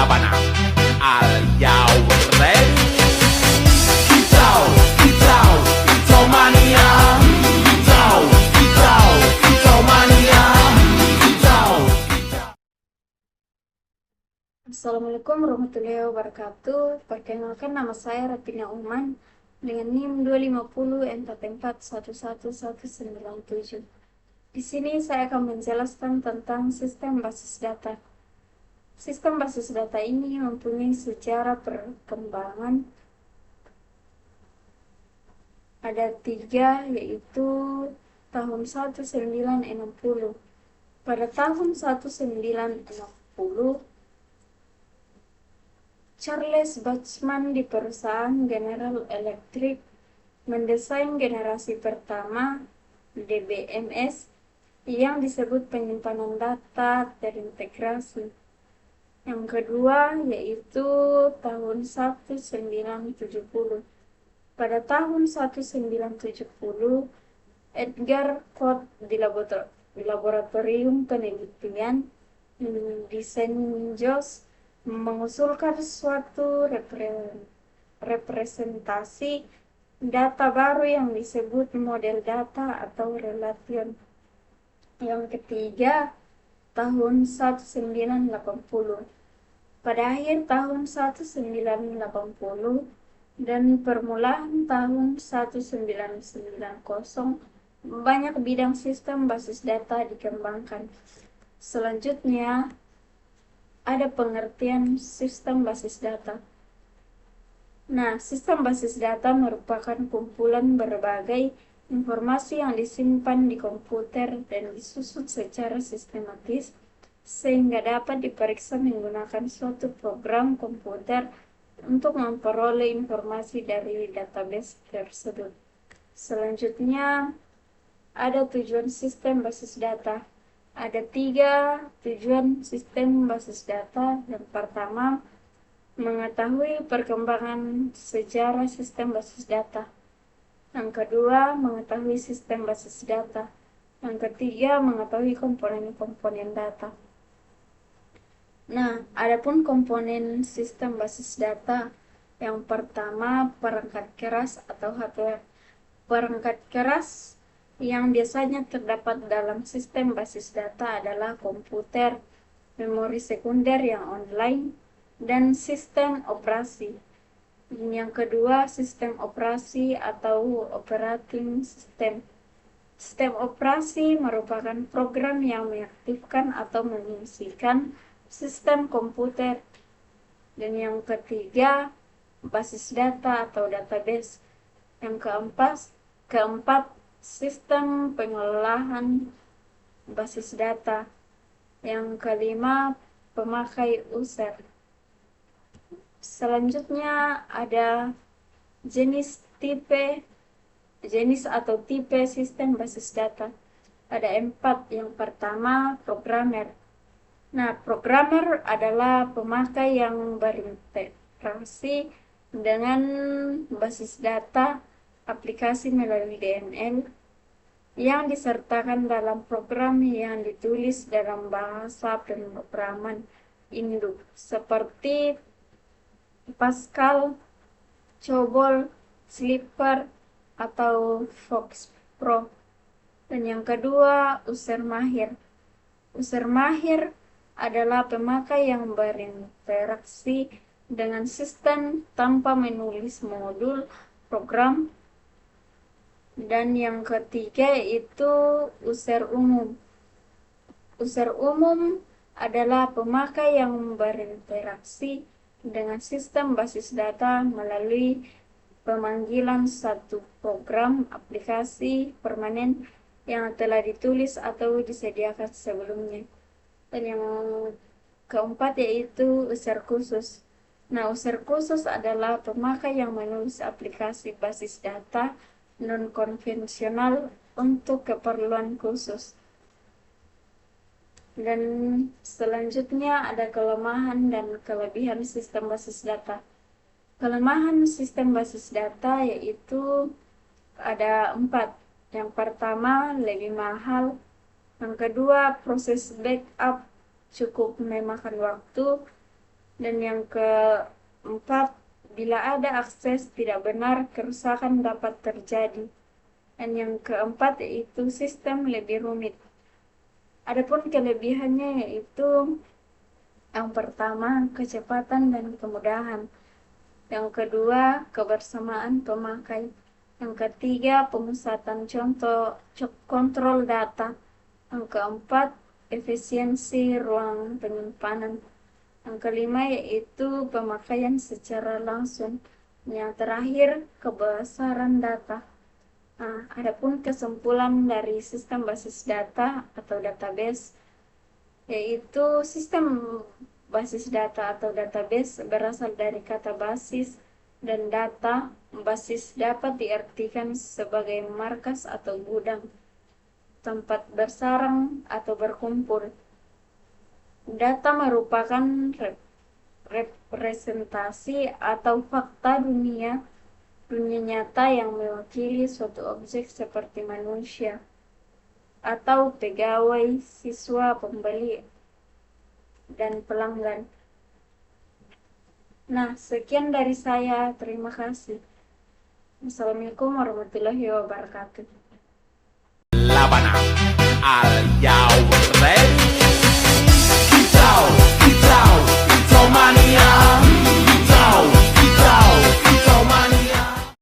sabana. Are you ready? Kicau, kicau, kicau mania. Kicau, kicau, kicau mania. Kicau, kicau. Assalamualaikum warahmatullahi wabarakatuh. Perkenalkan, nama saya Rapina Uman dengan NIM 25044111197. Di sini saya akan menjelaskan tentang sistem basis data. Sistem basis data ini mempunyai sejarah perkembangan. Ada tiga, yaitu tahun 1960. Pada tahun 1960, Charles Babbage di perusahaan General Electric mendesain generasi pertama DBMS yang disebut penyimpanan data terintegrasi. Yang kedua yaitu tahun 1970. Pada tahun 1970, Edgar Koch di laboratorium penelitian desain JOS mengusulkan suatu representasi data baru yang disebut model data atau relation. Yang ketiga, tahun 1980. Pada akhir tahun 1980 dan permulaan tahun 1990, banyak bidang sistem basis data dikembangkan. Selanjutnya, ada pengertian sistem basis data. Nah, sistem basis data merupakan kumpulan berbagai informasi yang disimpan di komputer dan disusun secara sistematis sehingga dapat diperiksa menggunakan suatu program komputer untuk memperoleh informasi dari database tersebut. Selanjutnya, ada tujuan sistem basis data. Ada tiga tujuan sistem basis data. Yang pertama, mengetahui perkembangan sejarah sistem basis data. Yang kedua, mengetahui sistem basis data. Yang ketiga, mengetahui komponen-komponen data. Nah, adapun komponen sistem basis data. Yang pertama, perangkat keras atau hardware. Perangkat keras yang biasanya terdapat dalam sistem basis data adalah komputer, memori sekunder yang online, dan sistem operasi. Yang kedua, sistem operasi atau operating system. Sistem operasi merupakan program yang mengaktifkan atau mengisikan sistem komputer. Dan yang ketiga, basis data atau database. Yang keempat, sistem pengolahan basis data. Yang kelima, pemakai user. Selanjutnya ada jenis atau tipe sistem basis data. Ada 4. Yang pertama, programmer. Nah, programmer adalah pemakai yang berinteraksi dengan basis data aplikasi melalui DNL yang disertakan dalam program yang ditulis dalam bahasa pemrograman induk seperti Pascal, COBOL, Slipper, atau Fox Pro. Dan yang kedua, user mahir. User mahir adalah pemakai yang berinteraksi dengan sistem tanpa menulis modul program. Dan yang ketiga yaitu user umum. User umum adalah pemakai yang berinteraksi dengan sistem basis data melalui pemanggilan satu program aplikasi permanen yang telah ditulis atau disediakan sebelumnya. Dan yang keempat yaitu user khusus. Nah, user khusus adalah pemakai yang menulis aplikasi basis data non-konvensional untuk keperluan khusus. Dan selanjutnya ada kelemahan dan kelebihan sistem basis data. Kelemahan sistem basis data yaitu ada 4. Yang pertama, lebih mahal. Yang kedua, proses backup cukup memakan waktu. Dan yang keempat, bila ada akses tidak benar, kerusakan dapat terjadi. Dan yang keempat yaitu sistem lebih rumit. Adapun kelebihannya yaitu yang pertama, kecepatan dan kemudahan. Yang kedua, kebersamaan pemakai. Yang ketiga, pemusatan kontrol data. Yang keempat, efisiensi ruang penyimpanan. Yang kelima yaitu pemakaian secara langsung. Yang terakhir, kebesaran data. Nah, adapun kesimpulan dari sistem basis data atau database, yaitu sistem basis data atau database berasal dari kata basis dan data. Basis dapat diartikan sebagai markas atau gudang, tempat bersarang atau berkumpul. Data merupakan representasi atau fakta dunia nyata yang mewakili suatu objek seperti manusia atau pegawai, siswa, pembeli, dan pelanggan. Nah, sekian dari saya. Terima kasih. Assalamualaikum warahmatullahi wabarakatuh. Labanang al